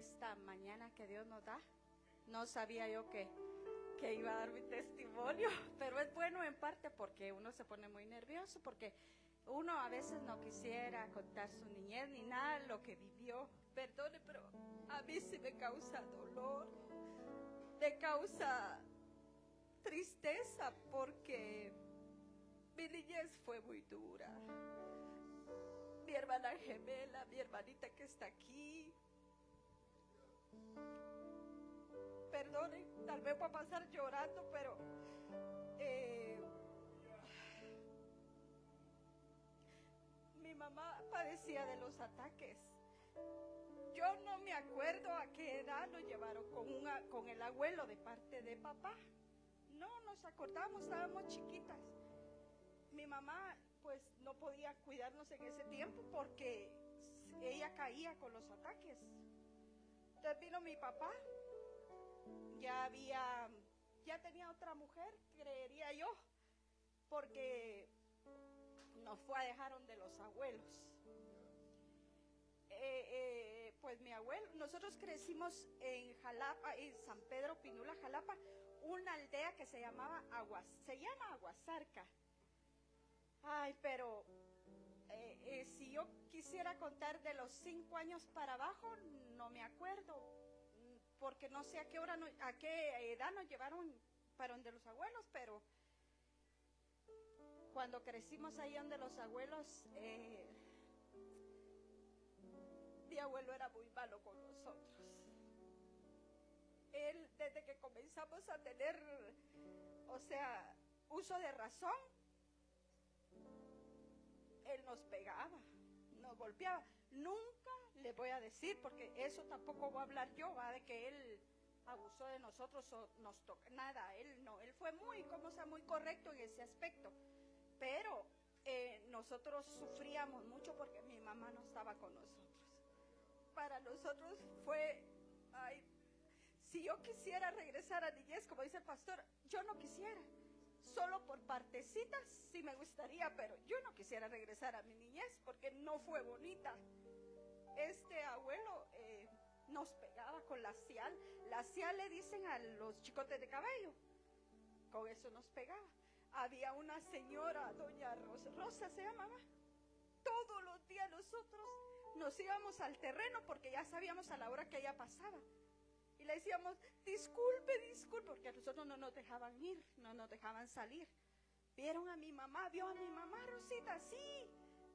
esta mañana que Dios nos da. No sabía yo que iba a dar mi testimonio, pero es bueno en parte porque uno se pone muy nervioso, porque uno a veces no quisiera contar su niñez ni nada lo que vivió. Perdone, pero a mí sí me causa dolor, me causa tristeza, porque mi niñez fue muy dura. Mi hermana gemela, mi hermanita que está aquí, perdonen, tal vez voy a pasar llorando, pero mi mamá padecía de los ataques. Yo no me acuerdo a qué edad lo llevaron con el abuelo de parte de papá. No nos acordamos, estábamos chiquitas. Mi mamá pues no podía cuidarnos en ese tiempo porque ella caía con los ataques. Entonces vino mi papá, ya tenía otra mujer, creería yo, porque nos fue a dejar donde los abuelos. Pues mi abuelo, nosotros crecimos en Jalapa, en San Pedro Pinula, Jalapa, una aldea que se llama Aguasarca. Ay, pero si yo quisiera contar de los 5 años para abajo, no me acuerdo, porque no sé a qué edad nos llevaron para donde los abuelos, pero cuando crecimos ahí donde los abuelos, mi abuelo era muy malo con nosotros. Él, desde que comenzamos a tener, uso de razón, él nos pegaba, nos golpeaba. Nunca le voy a decir, porque eso tampoco voy a hablar yo, ¿va? De que él abusó de nosotros o nos toca, nada, él no, él fue muy correcto en ese aspecto, pero nosotros sufríamos mucho porque mi mamá no estaba con nosotros. Para nosotros fue, si yo quisiera regresar a niñez, como dice el pastor, yo no quisiera. Solo por partecitas sí me gustaría, pero yo no quisiera regresar a mi niñez porque no fue bonita. Este abuelo nos pegaba con la cial. La cial le dicen a los chicotes de cabello. Con eso nos pegaba. Había una señora, doña Rosa se llamaba. Todos los días nosotros nos íbamos al terreno porque ya sabíamos a la hora que ella pasaba. Y le decíamos, disculpe, porque a nosotros no nos dejaban ir, no nos dejaban salir. ¿Vieron a mi mamá? ¿Vio a mi mamá, Rosita? Sí.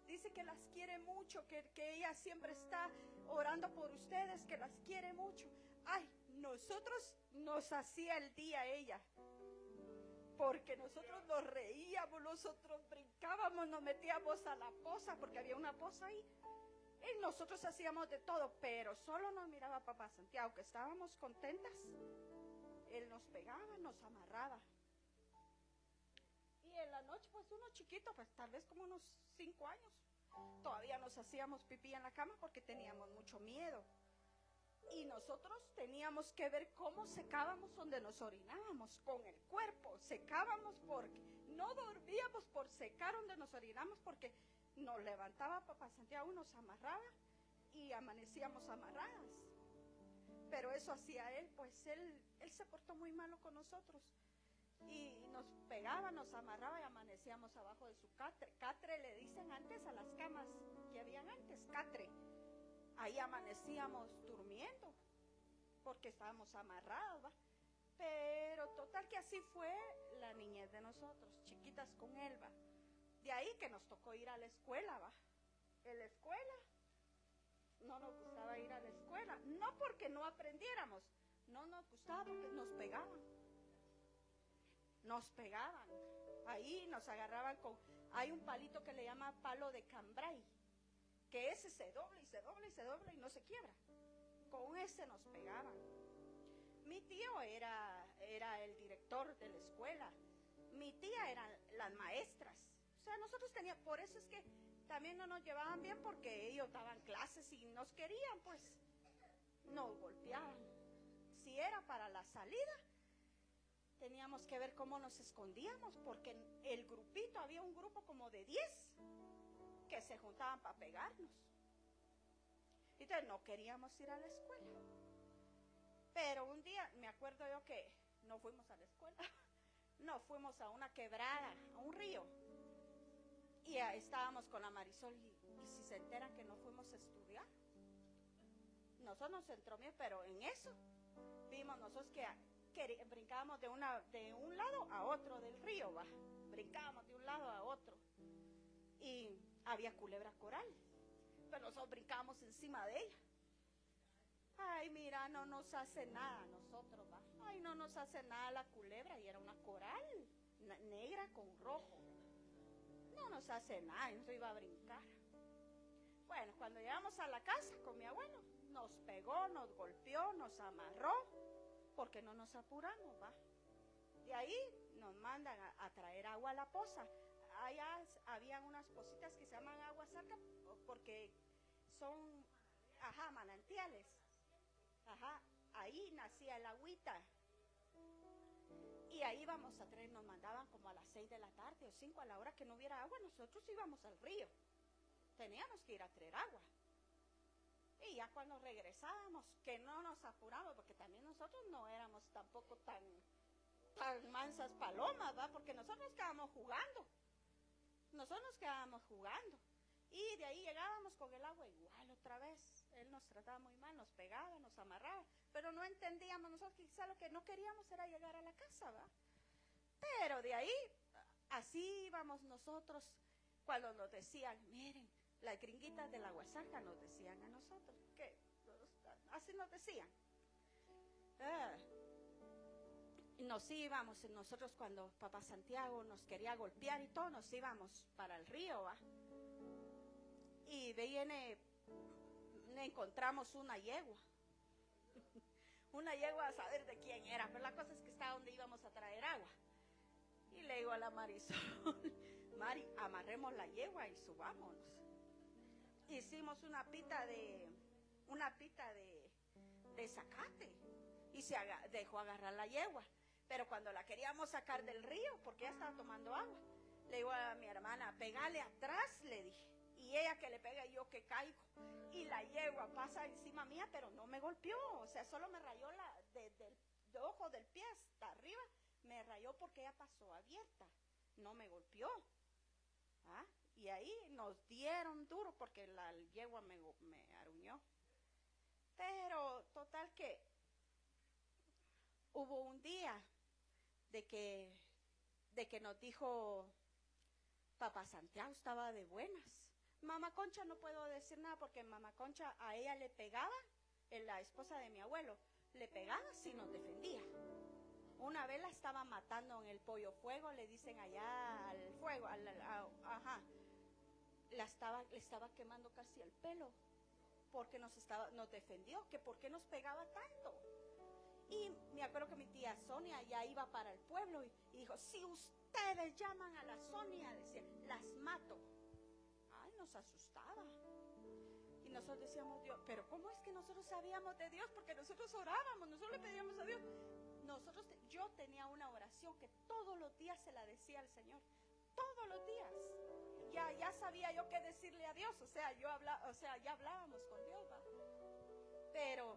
Dice que las quiere mucho, que ella siempre está orando por ustedes, que las quiere mucho. Ay, nosotros nos hacía el día ella. Porque nosotros nos reíamos, nosotros brincábamos, nos metíamos a la poza, porque había una poza ahí. Y nosotros hacíamos de todo, pero solo nos miraba papá Santiago, que estábamos contentas. Él nos pegaba, nos amarraba. Y en la noche, pues uno chiquito, pues tal vez como unos 5 años, todavía nos hacíamos pipí en la cama porque teníamos mucho miedo. Y nosotros teníamos que ver cómo secábamos donde nos orinábamos, con el cuerpo, secábamos porque no dormíamos por secar donde nos orinamos, porque nos levantaba papá Santiago, nos amarraba y amanecíamos amarradas. Pero eso hacía él, pues él se portó muy malo con nosotros. Y nos pegaba, nos amarraba y amanecíamos abajo de su catre. Catre le dicen antes a las camas que habían antes, catre. Ahí amanecíamos durmiendo porque estábamos amarrados, ¿va? Pero total que así fue la niñez de nosotros, chiquitas con él, ¿va? De ahí que nos tocó ir a la escuela, ¿va? En la escuela no nos gustaba ir a la escuela, no porque no aprendiéramos, no nos gustaba porque nos pegaban. Ahí nos agarraban hay un palito que le llama palo de cambray, que ese se dobla y se dobla y se dobla y no se quiebra. Con ese nos pegaban. Mi tío era el director de la escuela, mi tía eran las maestras. O sea, nosotros teníamos, por eso es que también no nos llevaban bien, porque ellos daban clases y nos querían, pues nos golpeaban. Si era para la salida, teníamos que ver cómo nos escondíamos, porque el grupito, había un grupo como de 10 que se juntaban para pegarnos. Entonces no queríamos ir a la escuela. Pero un día me acuerdo yo que no fuimos a la escuela, no fuimos a una quebrada, a un río. Y estábamos con la Marisol y si se enteran que no fuimos a estudiar. Nosotros nos entró miedo, pero en eso vimos nosotros que brincábamos de un lado a otro del río, va. Brincábamos de un lado a otro. Y había culebra coral, pero nosotros brincábamos encima de ella. Ay, mira, no nos hace nada a nosotros, va. Ay, no nos hace nada la culebra, y era una coral negra con rojo. No nos hace nada, yo iba a brincar. Bueno, cuando llegamos a la casa con mi abuelo, nos pegó, nos golpeó, nos amarró, porque no nos apuramos, va. De ahí nos mandan a traer agua a la poza. Allá habían unas pocitas que se llaman agua cerca, porque son, manantiales. Ahí nacía el agüita. Y ahí íbamos a traer, nos mandaban como a las 6 de la tarde o 5, a la hora que no hubiera agua, nosotros íbamos al río. Teníamos que ir a traer agua. Y ya cuando regresábamos, que no nos apuramos, porque también nosotros no éramos tampoco tan mansas palomas, ¿va? Porque nosotros nos quedábamos jugando. Y de ahí llegábamos con el agua igual otra vez. Él nos trataba muy mal, nos pegaba, nos amarraba, pero no entendíamos. Nosotros quizá lo que no queríamos era llegar a la casa, ¿va? Pero de ahí, así íbamos nosotros, cuando nos decían, miren, las gringuitas de la Huasarca nos decían a nosotros, que así nos decían. Nos íbamos, nosotros cuando Papá Santiago nos quería golpear y todo, nos íbamos para el río, ¿va? Y encontramos una yegua. Una yegua a saber de quién era, pero la cosa es que estaba donde íbamos a traer agua. Y le digo a la Marisol, Mari, amarremos la yegua y subámonos. Hicimos una pita de zacate y se dejó agarrar la yegua. Pero cuando la queríamos sacar del río, porque ella estaba tomando agua, le digo a mi hermana, pegale atrás, le dije. Y ella que le pega y yo que caigo. Y la yegua pasa encima mía, pero no me golpeó. O sea, solo me rayó del ojo del pie hasta arriba. Me rayó porque ella pasó abierta. No me golpeó. Y ahí nos dieron duro porque la yegua me aruñó. Pero total que hubo un día de que nos dijo Papá Santiago estaba de buenas. Mamá Concha no puedo decir nada porque Mamá Concha a ella le pegaba, la esposa de mi abuelo, le pegaba si nos defendía. Una vez la estaba matando en el pollo fuego, le dicen allá al fuego, le estaba quemando casi el pelo porque nos defendió, que por qué nos pegaba tanto. Y me acuerdo que mi tía Sonia ya iba para el pueblo y dijo, si ustedes llaman a la Sonia, decía, las mato. Ay, nos asustaba. Y nosotros decíamos, Dios, pero ¿cómo es que nosotros sabíamos de Dios? Porque nosotros orábamos, nosotros le pedíamos a Dios. Yo tenía una oración que todos los días se la decía al Señor. Todos los días. Ya sabía yo qué decirle a Dios. O sea, ya hablábamos con Dios, ¿va? Pero...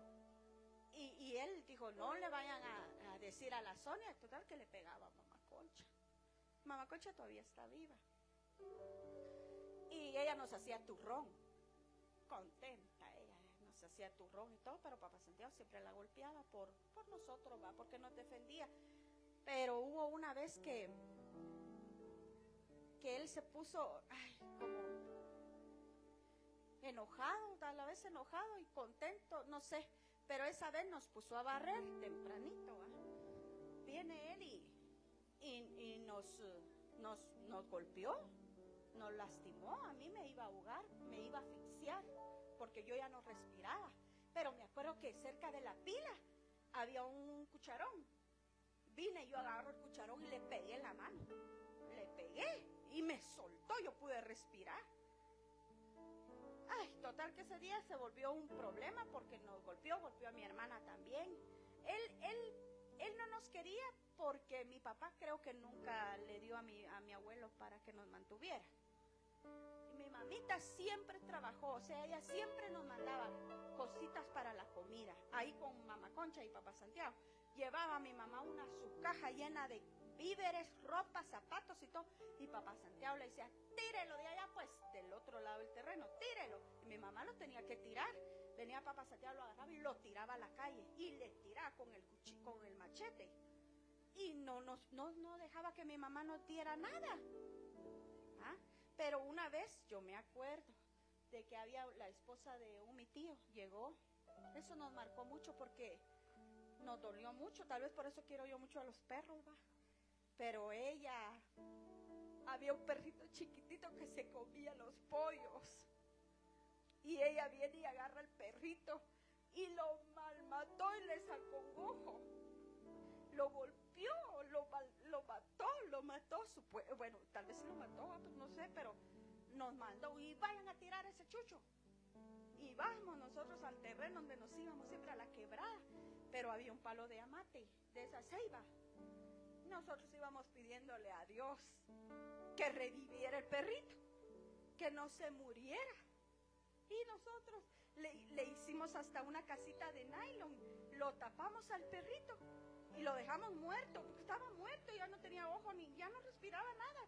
Y él dijo, no le vayan a decir a la Sonia, total que le pegaba a Mamá Concha. Mamá Concha todavía está viva. Y ella nos hacía turrón, contenta ella, nos hacía turrón y todo, pero Papá Santiago siempre la golpeaba por nosotros, ¿va? Porque nos defendía. Pero hubo una vez que él se puso como enojado, a la vez enojado y contento, no sé. Pero esa vez nos puso a barrer tempranito, ¿va? Viene él y nos golpeó, nos lastimó. A mí me iba a ahogar, me iba a asfixiar, porque yo ya no respiraba. Pero me acuerdo que cerca de la pila había un cucharón. Vine, yo agarro el cucharón y le pegué en la mano. Le pegué y me soltó, yo pude respirar. Ay, total que ese día se volvió un problema porque nos golpeó a mi hermana también. Él no nos quería porque mi papá creo que nunca le dio a mi abuelo para que nos mantuviera. Y mi mamita siempre trabajó, o sea, ella siempre nos mandaba cositas para la comida. Ahí con mamá Concha y papá Santiago. Llevaba a mi mamá su caja llena de víveres, ropa, zapatos y todo. Y papá Santiago le decía, tírelo de allá, pues, del otro lado del terreno, tírelo. Y mi mamá lo tenía que tirar. Venía papá Santiago, lo agarraba y lo tiraba a la calle. Y le tiraba con el machete. Y no dejaba que mi mamá nos diera nada. ¿Ah? Pero una vez, yo me acuerdo, de que había la esposa de mi tío, llegó. Eso nos marcó mucho porque nos dolió mucho. Tal vez por eso quiero yo mucho a los perros, ¿va? Pero ella, había un perrito chiquitito que se comía los pollos. Y ella viene y agarra al perrito y lo malmató y le sacó un ojo. Lo golpeó, lo mató. Bueno, tal vez lo mató, pues no sé, pero nos mandó y vayan a tirar ese chucho. Y vamos nosotros al terreno donde nos íbamos siempre a la quebrada, pero había un palo de amate, de esa ceiba. Nosotros íbamos pidiéndole a Dios que reviviera el perrito, que no se muriera. Y nosotros le hicimos hasta una casita de nylon, lo tapamos al perrito y lo dejamos muerto, porque estaba muerto, ya no tenía ojo, ya no respiraba nada.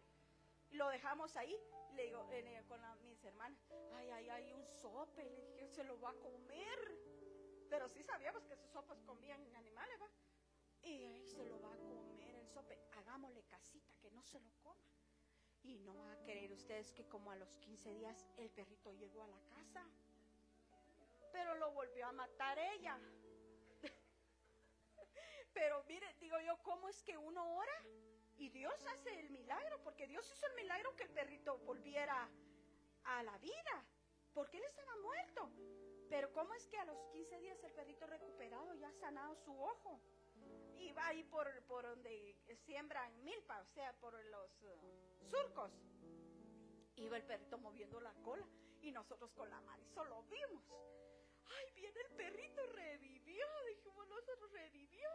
Y lo dejamos ahí, le digo con mis hermanas, hay un sope, le dije, se lo va a comer. Pero sí sabíamos que esos sopes comían animales, ¿va? Y ahí se lo va a comer el sope, hagámosle casita, que no se lo coma. Y no van a creer ustedes que como a los 15 días el perrito llegó a la casa, pero lo volvió a matar ella. Pero mire, digo yo, ¿cómo es que uno ora y Dios hace el milagro? Porque Dios hizo el milagro que el perrito volviera a la vida, porque él estaba muerto. Pero ¿cómo es que a los 15 días el perrito recuperado, ya sanado su ojo? Y va ahí por donde siembran milpa, o sea, por los surcos. Iba el perrito moviendo la cola y nosotros con la Marisol lo vimos. ¡Ay, viene el perrito, revivió! Dijimos nosotros, revivió.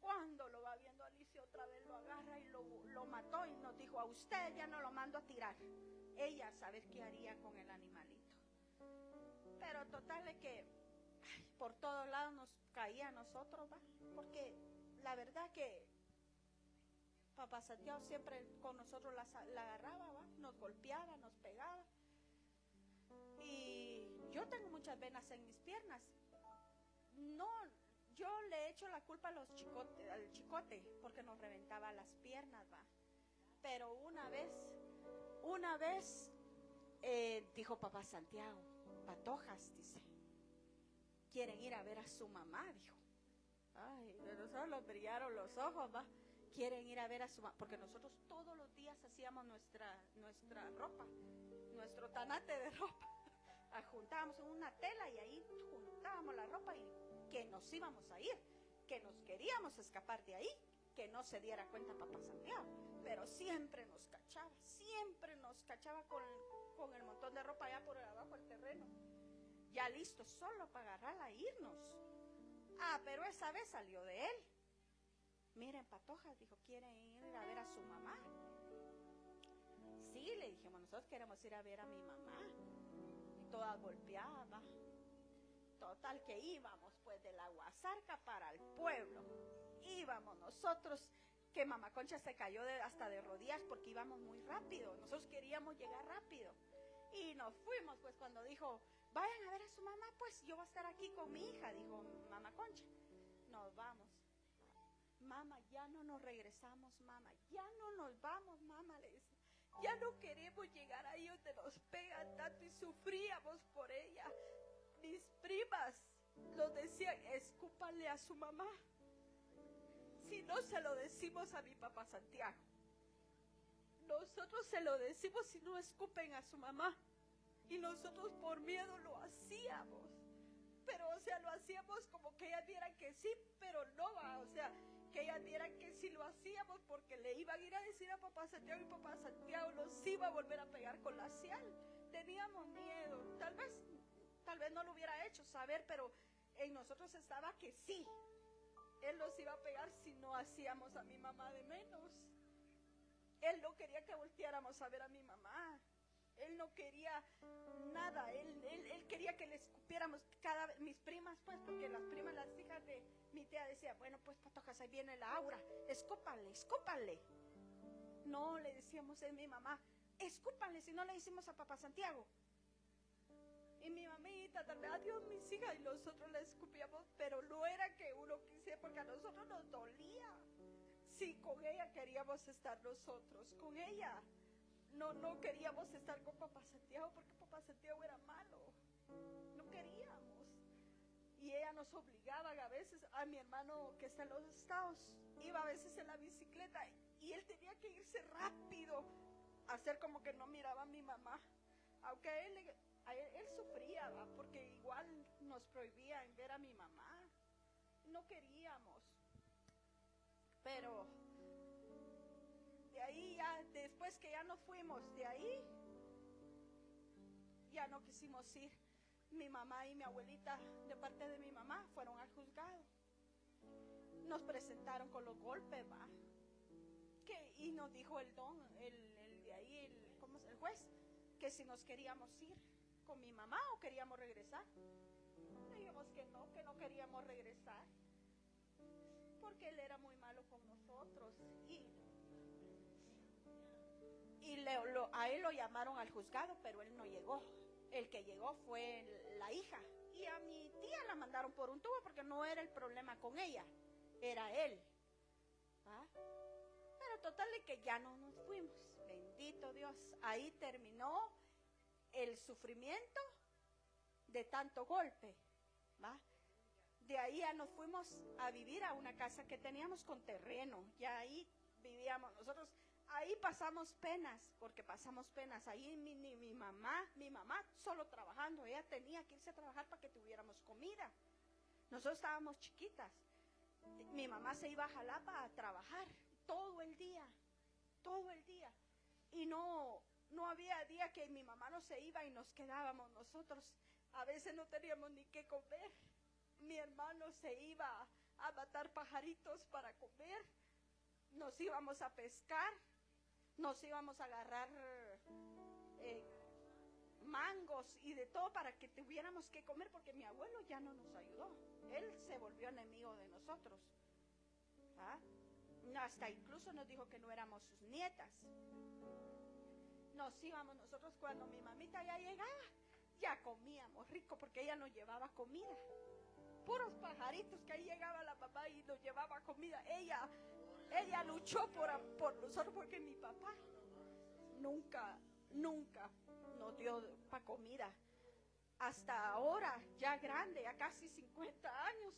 Cuando lo va viendo Alicia otra vez lo agarra y lo mató y nos dijo, a usted ya no lo mando a tirar. Ella sabe qué haría con el animalito. Pero total de que por todos lados nos caía a nosotros, ¿va? Porque la verdad que papá Santiago siempre con nosotros la agarraba, ¿va? Nos golpeaba, nos pegaba. Y yo tengo muchas venas en mis piernas. No, yo le echo la culpa al chicote, porque nos reventaba las piernas, ¿va? Pero una vez dijo papá Santiago, patojas, dice, quieren ir a ver a su mamá, dijo. Ay, de nosotros nos brillaron los ojos, ¿va? Quieren ir a ver a su mamá, porque nosotros todos los días hacíamos nuestra ropa, nuestro tanate de ropa. Juntábamos en una tela y ahí juntábamos la ropa y que nos íbamos a ir, que nos queríamos escapar de ahí, que no se diera cuenta papá Santiago, pero siempre nos cachaba con el montón de ropa allá por abajo del terreno, ya listo, solo para agarrarla e irnos. Pero esa vez salió de él. Miren, patojas, dijo, ¿quieren ir a ver a su mamá? Sí, le dijimos, nosotros queremos ir a ver a mi mamá. Y toda golpeada. Total que íbamos pues de la Guasarca para el pueblo. Íbamos nosotros, que mamá Concha se cayó hasta de rodillas porque íbamos muy rápido. Nosotros queríamos llegar rápido. Y nos fuimos pues cuando dijo, vayan a ver a su mamá, pues yo voy a estar aquí con mi hija, dijo mamá Concha. Nos vamos. Mamá, ya no nos regresamos, mamá, ya no nos vamos, mamá, le dice. Ya no queremos llegar ahí donde nos pegan tanto y sufríamos por ella. Mis primas nos decían, escúpale a su mamá. Si no se lo decimos a mi papá Santiago. Nosotros se lo decimos si no escupen a su mamá. Y nosotros por miedo lo hacíamos. Pero, o sea, lo hacíamos como que ellas vieran que sí, pero no, o sea, que ellas vieran que sí lo hacíamos porque le iban a ir a decir a papá Santiago y papá Santiago nos iba a volver a pegar con la cial. Teníamos miedo, tal vez no lo hubiera hecho saber, pero en nosotros estaba que sí, él nos iba a pegar si no hacíamos a mi mamá de menos. Él no quería que volteáramos a ver a mi mamá. Él no quería nada, él quería que le escupiéramos mis primas, pues, porque las primas, las hijas de mi tía decían, bueno, pues, patojas, ahí viene la Aura, escúpale, escúpale. No, le decíamos a mi mamá, escúpale, si no le hicimos a papá Santiago. Y mi mamita, adiós mis hijas, y nosotros la escupíamos, pero no era que uno quisiera, porque a nosotros nos dolía. Sí, con ella queríamos estar nosotros, con ella. No queríamos estar con papá Santiago, porque papá Santiago era malo. No queríamos. Y ella nos obligaba a veces, a mi hermano que está en los Estados, iba a veces en la bicicleta y él tenía que irse rápido, hacer como que no miraba a mi mamá. Aunque él sufría, ¿va? Porque igual nos prohibían ver a mi mamá. No queríamos. Pero de ahí ya, después que ya nos fuimos de ahí, ya no quisimos ir. Mi mamá y mi abuelita, de parte de mi mamá, fueron al juzgado. Nos presentaron con los golpes, ¿va? Y nos dijo el de ahí, el juez, que si nos queríamos ir con mi mamá o queríamos regresar. Dijimos que no queríamos regresar, porque él era muy malo con nosotros. A él lo llamaron al juzgado, pero él no llegó. El que llegó fue la hija. Y a mi tía la mandaron por un tubo, porque no era el problema con ella, era él. ¿Ah? Pero total de que ya no nos fuimos. Bendito Dios. Ahí terminó el sufrimiento de tanto golpe. ¿Va? De ahí ya nos fuimos a vivir a una casa que teníamos con terreno. Ya ahí vivíamos nosotros. Ahí pasamos penas, porque pasamos penas. Ahí mi mamá solo trabajando. Ella tenía que irse a trabajar para que tuviéramos comida. Nosotros estábamos chiquitas. Mi mamá se iba a Jalapa a trabajar todo el día. Y no había día que mi mamá no se iba y nos quedábamos nosotros. A veces no teníamos ni qué comer. Mi hermano se iba a matar pajaritos para comer. Nos íbamos a pescar. Nos íbamos a agarrar mangos y de todo para que tuviéramos que comer, porque mi abuelo ya no nos ayudó. Él se volvió enemigo de nosotros. ¿Ah? Hasta incluso nos dijo que no éramos sus nietas. Nos íbamos nosotros cuando mi mamita ya llegaba, ya comíamos rico, porque ella nos llevaba comida. Puros pajaritos, que ahí llegaba la mamá y nos llevaba comida. Ella luchó por nosotros, porque mi papá nunca nos dio para comida. Hasta ahora, ya grande, ya casi 50 años,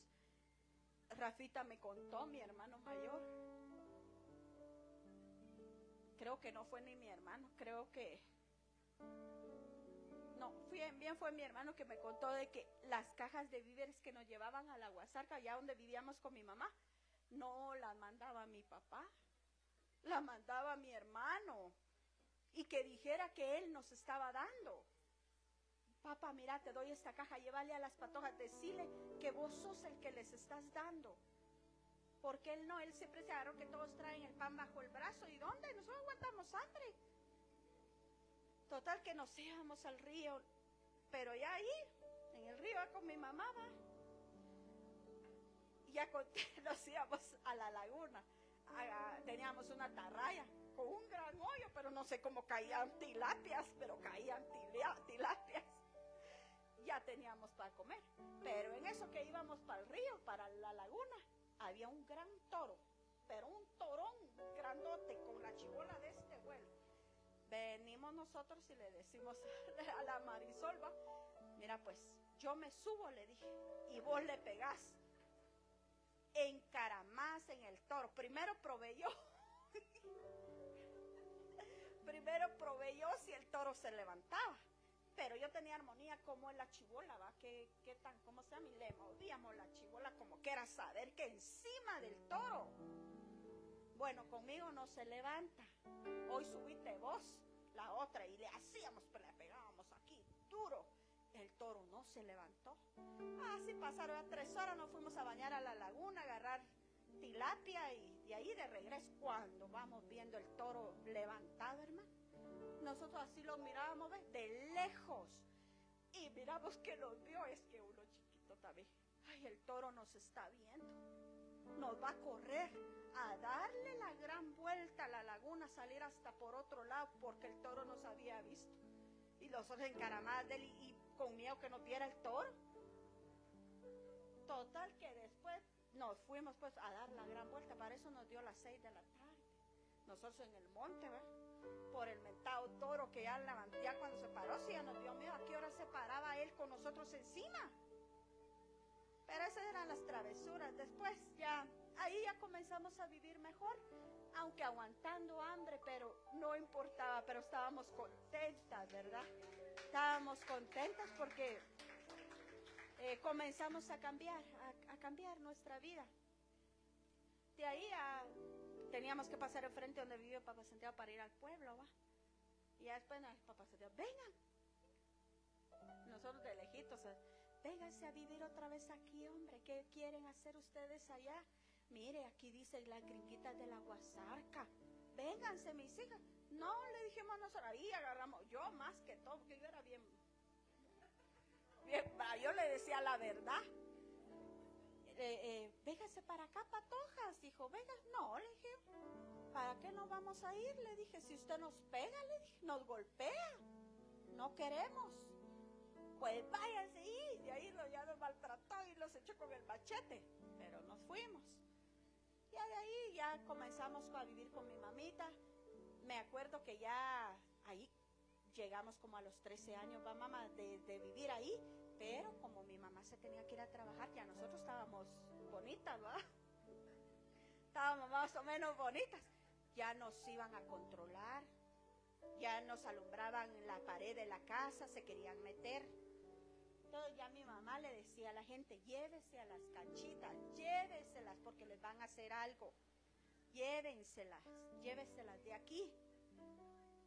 Rafita me contó, mi hermano mayor. Creo que no fue ni mi hermano, fue mi hermano que me contó de que las cajas de víveres que nos llevaban a la Guasarca, allá donde vivíamos con mi mamá, no las mandaba mi papá, la mandaba mi hermano, y que dijera que él nos estaba dando. Papá, mira, te doy esta caja, llévale a las patojas, decile que vos sos el que les estás dando. Porque él siempre se agarró que todos traen el pan bajo el brazo. ¿Y dónde? Nosotros aguantamos hambre. Total que nos íbamos al río, pero ya ahí, en el río, con mi mamá, ¿va? Ya nos íbamos a la laguna. Teníamos una atarraya con un gran hoyo, pero no sé cómo caían tilapias, pero caían tilapias. Ya teníamos para comer. Pero en eso que íbamos para el río, para la laguna, había un gran toro, pero un torón grandote con la chibola de este vuelo. Venimos nosotros y le decimos a la Marisol, ¿va? Mira, pues, yo me subo, le dije, y vos le pegás. Encaramás en el toro. Primero probé yo si el toro se levantaba. Pero yo tenía armonía como en la chibola, ¿va? ¿Cómo se llama? Y le movíamos la chibola como que era saber que encima del toro. Bueno, conmigo no se levanta. Hoy subiste vos, la otra, y le hacíamos, pero le pegábamos aquí, duro. El toro no se levantó. Así pasaron 3 horas, nos fuimos a bañar a la laguna, a agarrar tilapia, y de ahí de regreso, cuando vamos viendo el toro levantado, hermano, nosotros así lo mirábamos, ¿ves? De lejos. Y miramos que nos vio, es que uno chiquito también. Ay, el toro nos está viendo. Nos va a correr, a darle la gran vuelta a la laguna, salir hasta por otro lado, porque el toro nos había visto. Y nosotros encaramadas de él y con miedo que nos viera el toro. Total que después nos fuimos pues a dar la gran vuelta. Para eso nos dio las 6 de la tarde. Nosotros en el monte, ¿verdad? Por el mentado toro que ya cuando se paró, sí ya nos dio miedo. ¿A qué hora se paraba él con nosotros encima? Pero esas eran las travesuras. Después ahí ya comenzamos a vivir mejor, aunque aguantando hambre, pero no importaba, pero estábamos contentas, ¿verdad? Estábamos contentas porque comenzamos a cambiar nuestra vida. De ahí teníamos que pasar enfrente donde vive Papá Santiago para ir al pueblo, ¿va? Y ya después Papá Santiago, vengan. Nosotros de lejitos, vénganse a vivir otra vez aquí, hombre. ¿Qué quieren hacer ustedes allá? Mire, aquí dice las gringuitas de la Guasarca. Vénganse, mis hijas. No, le dijimos nosotros, ahí agarramos, yo más que todo, porque yo era bien, yo le decía la verdad. Véngase para acá, patojas, dijo, venga. No, le dije, ¿para qué nos vamos a ir? Le dije, si usted nos pega, le dije, nos golpea, no queremos. Pues váyanse, y de ahí ya nos maltrató y los echó con el machete, pero nos fuimos. Ya de ahí ya comenzamos a vivir con mi mamita. Me acuerdo que ya ahí llegamos como a los 13 años, va mamá, de vivir ahí, pero como mi mamá se tenía que ir a trabajar, ya nosotros estábamos bonitas, ¿va? Estábamos más o menos bonitas. Ya nos iban a controlar, ya nos alumbraban la pared de la casa, se querían meter. Entonces ya mi mamá le decía a la gente, llévese a las canchitas, lléveselas porque les van a hacer algo. Llévenselas de aquí.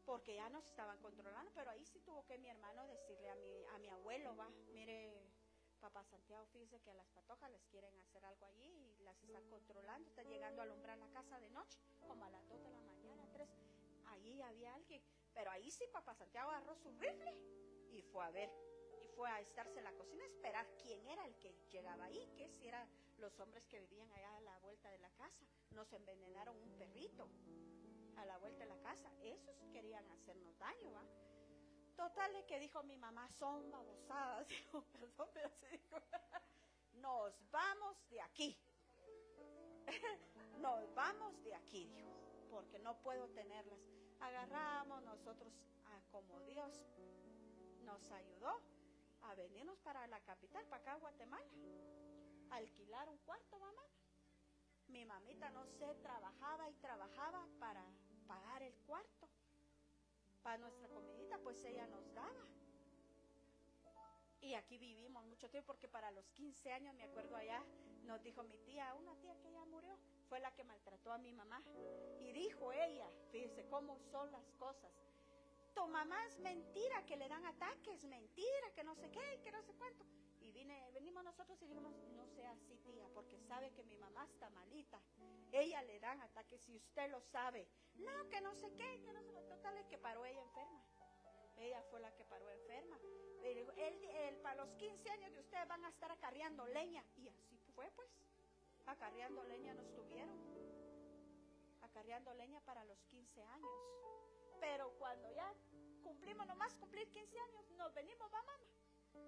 Porque ya nos estaban controlando, pero ahí sí tuvo que mi hermano decirle a mi abuelo, va, mire, Papá Santiago, fíjese que a las patojas les quieren hacer algo allí y las están controlando, están llegando a alumbrar la casa de noche, como a las 2 de la mañana, 3, ahí había alguien, pero ahí sí Papá Santiago agarró su rifle y fue a ver, y fue a estarse en la cocina a esperar quién era el que llegaba ahí, que si eran los hombres que vivían allá a la vuelta de la casa. Nos envenenaron un perrito a la vuelta de la casa, esos querían hacernos daño, ¿va? Total de que dijo mi mamá, son babosadas, dijo, perdón, pero se dijo, nos vamos de aquí, nos vamos de aquí, dijo, porque no puedo tenerlas. Agarramos nosotros, como Dios nos ayudó, a venirnos para la capital, para acá, Guatemala, alquilar un cuarto, mamá. Mi mamita, no sé, trabajaba y trabajaba para pagar el cuarto. Para nuestra comidita, pues ella nos daba. Y aquí vivimos mucho tiempo, porque para los 15 años, me acuerdo allá, nos dijo mi tía, una tía que ya murió, fue la que maltrató a mi mamá. Y dijo ella, fíjese cómo son las cosas. Tu mamá es mentira, que le dan ataques, mentira, que no sé qué, que no sé cuánto. Y venimos nosotros y dijimos, no sea así, tía, porque sabe que mi mamá está malita. Ella le dan ataques, si usted lo sabe. No, que no sé qué, que no sé qué. Total, es que paró ella enferma. Ella fue la que paró enferma. Para los 15 años de ustedes van a estar acarreando leña. Y así fue, pues. Acarreando leña nos tuvieron. Acarreando leña para los 15 años. Pero cuando ya cumplimos, nomás cumplir 15 años, nos venimos, va, mamá.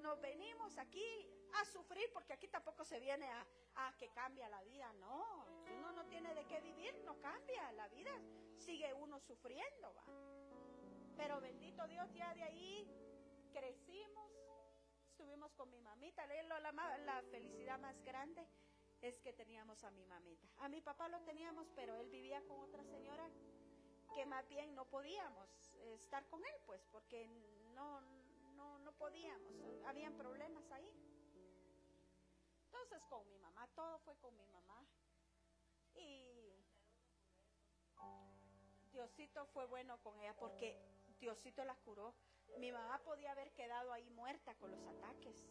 Nos venimos aquí a sufrir, porque aquí tampoco se viene a que cambia la vida. No, uno no tiene de qué vivir, no cambia la vida, sigue uno sufriendo, va. Pero bendito Dios, ya de ahí crecimos, estuvimos con mi mamita. La felicidad más grande es que teníamos a mi mamita. A mi papá lo teníamos, pero él vivía con otra señora que más bien no podíamos estar con él, pues, porque no podíamos, habían problemas ahí. Entonces con mi mamá, todo fue con mi mamá. Y Diosito fue bueno con ella, porque Diosito la curó. Mi mamá podía haber quedado ahí muerta con los ataques,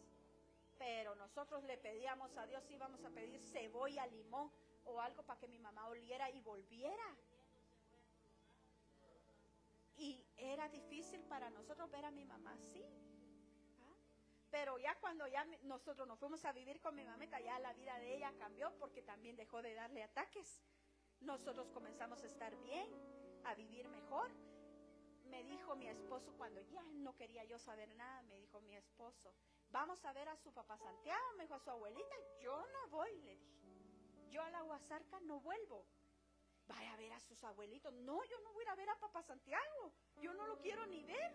pero nosotros le pedíamos a Dios, íbamos a pedir cebolla, limón o algo para que mi mamá oliera y volviera. Y era difícil para nosotros ver a mi mamá así. Pero ya cuando nosotros nos fuimos a vivir con mi mamita, ya la vida de ella cambió porque también dejó de darle ataques. Nosotros comenzamos a estar bien, a vivir mejor. Me dijo mi esposo, cuando ya no quería yo saber nada, me dijo mi esposo, vamos a ver a su papá Santiago, me dijo a su abuelita. Yo no voy, le dije. Yo a la Huasarca no vuelvo. Vaya a ver a sus abuelitos. No, yo no voy a ir a ver a papá Santiago. Yo no lo quiero ni ver.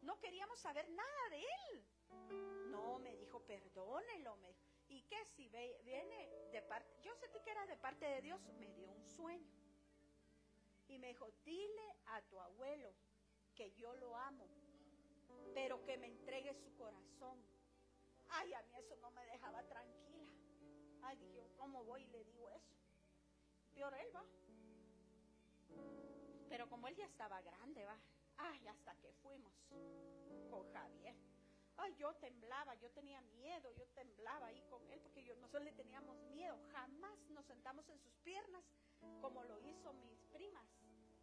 No queríamos saber nada de él. No, me dijo, perdónelo. ¿Y qué si viene de parte? Yo sentí que era de parte de Dios. Me dio un sueño. Y me dijo, dile a tu abuelo que yo lo amo, pero que me entregue su corazón. Ay, a mí eso no me dejaba tranquila. Ay, dije, ¿cómo voy y le digo eso? Peor él, va. Pero como él ya estaba grande, va. Ay, hasta que fuimos con Javier. Ay, yo temblaba, yo tenía miedo, yo temblaba ahí con él porque nosotros le teníamos miedo. Jamás nos sentamos en sus piernas como lo hizo mis primas,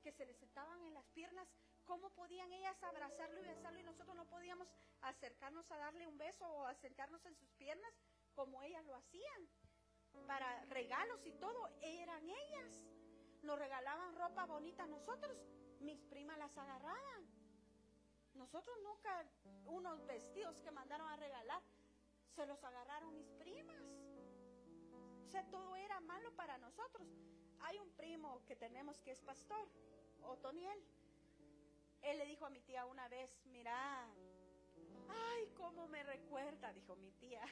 que se le sentaban en las piernas. ¿Cómo podían ellas abrazarlo y besarlo y nosotros no podíamos acercarnos a darle un beso o a sentarnos en sus piernas como ellas lo hacían? Para regalos y todo, eran ellas. Nos regalaban ropa bonita a nosotros, mis primas las agarraban. Nosotros nunca, unos vestidos que mandaron a regalar, se los agarraron mis primas. O sea, todo era malo para nosotros. Hay un primo que tenemos que es pastor, Otoniel. Él le dijo a mi tía una vez, mira, ay, cómo me recuerda, dijo mi tía,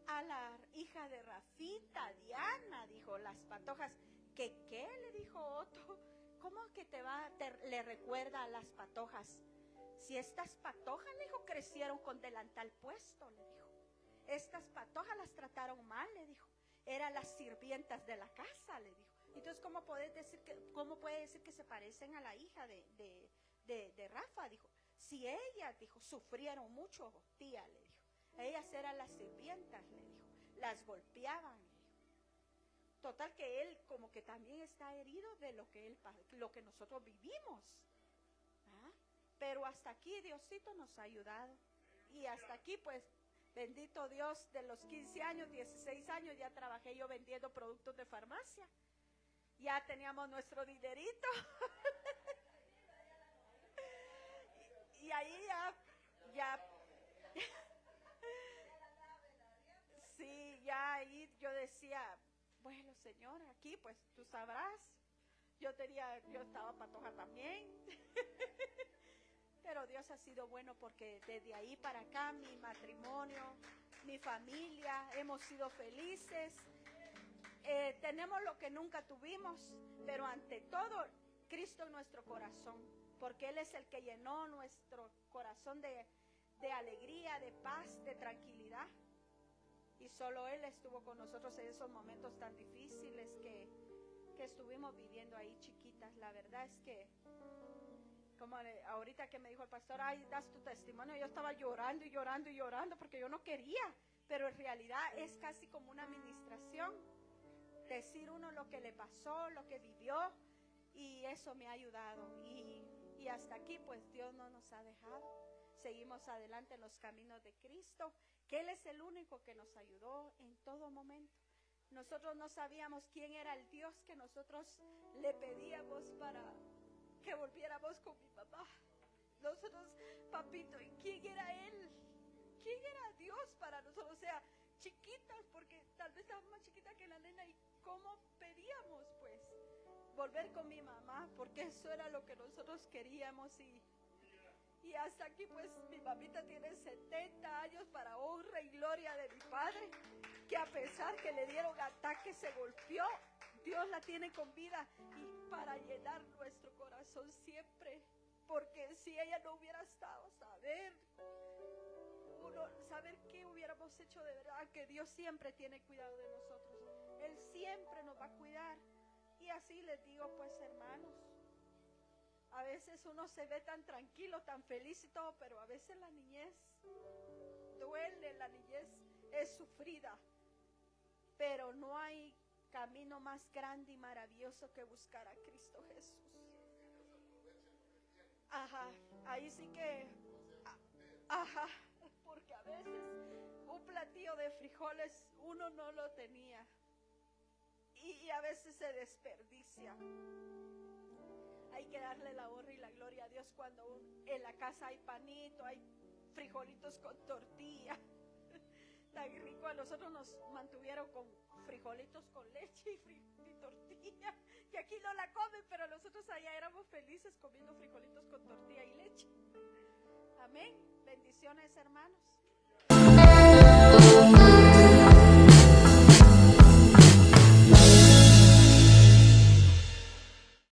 a la hija de Rafita, Diana, dijo, las patojas. ¿Qué? Le dijo Otto. ¿Cómo que le recuerda a las patojas? Si estas patojas, le dijo, crecieron con delantal puesto, le dijo. Estas patojas las trataron mal, le dijo. Eran las sirvientas de la casa, le dijo. Entonces, ¿cómo puede decir que se parecen a la hija de Rafa? Dijo. Si ellas, dijo, sufrieron mucho, tía, le dijo. Ellas eran las sirvientas, le dijo. Las golpeaban, le dijo. Total que él como que también está herido de lo que nosotros vivimos. Pero hasta aquí Diosito nos ha ayudado. Y hasta aquí pues, bendito Dios, de los 15 años, 16 años, ya trabajé yo vendiendo productos de farmacia. Ya teníamos nuestro dinerito. y ahí ya. Sí, ya ahí yo decía, bueno, Señor, aquí pues tú sabrás. Yo estaba patoja también. Pero Dios ha sido bueno porque desde ahí para acá mi matrimonio, mi familia, hemos sido felices. Tenemos lo que nunca tuvimos, pero ante todo Cristo en nuestro corazón, porque Él es el que llenó nuestro corazón de alegría, de paz, de tranquilidad. Y solo Él estuvo con nosotros en esos momentos tan difíciles que estuvimos viviendo ahí chiquitas. La verdad es que, como ahorita que me dijo el pastor, ay, das tu testimonio, yo estaba llorando y llorando y llorando porque yo no quería, pero en realidad es casi como una administración, decir uno lo que le pasó, lo que vivió, y eso me ha ayudado. Y hasta aquí pues Dios no nos ha dejado, seguimos adelante en los caminos de Cristo, que Él es el único que nos ayudó en todo momento. Nosotros no sabíamos quién era el Dios que nosotros le pedíamos para que volviéramos con mi papá. Nosotros, papito, ¿y quién era Él? ¿Quién era Dios para nosotros? O sea, chiquitas, porque tal vez estábamos más chiquitas que la nena. ¿Y cómo pedíamos, pues, volver con mi mamá? Porque eso era lo que nosotros queríamos. Y hasta aquí, pues, mi mamita tiene 70 años para honra y gloria de mi padre, que a pesar que le dieron ataques, se golpeó, Dios la tiene con vida y para llenar nuestro corazón siempre, porque si ella no hubiera estado, saber qué hubiéramos hecho de verdad, que Dios siempre tiene cuidado de nosotros, Él siempre nos va a cuidar. Y así les digo, pues, hermanos, a veces uno se ve tan tranquilo, tan feliz y todo, pero a veces la niñez duele, la niñez es sufrida, pero no hay camino más grande y maravilloso que buscar a Cristo Jesús. Ajá, ahí sí que, ajá, porque a veces un platillo de frijoles uno no lo tenía y a veces se desperdicia. Hay que darle la honra y la gloria a Dios cuando en la casa hay panito, hay frijolitos con tortilla. Tan rico, a nosotros nos mantuvieron con frijolitos con leche y tortilla. Y aquí no la comen, pero nosotros allá éramos felices comiendo frijolitos con tortilla y leche. Amén. Bendiciones, hermanos.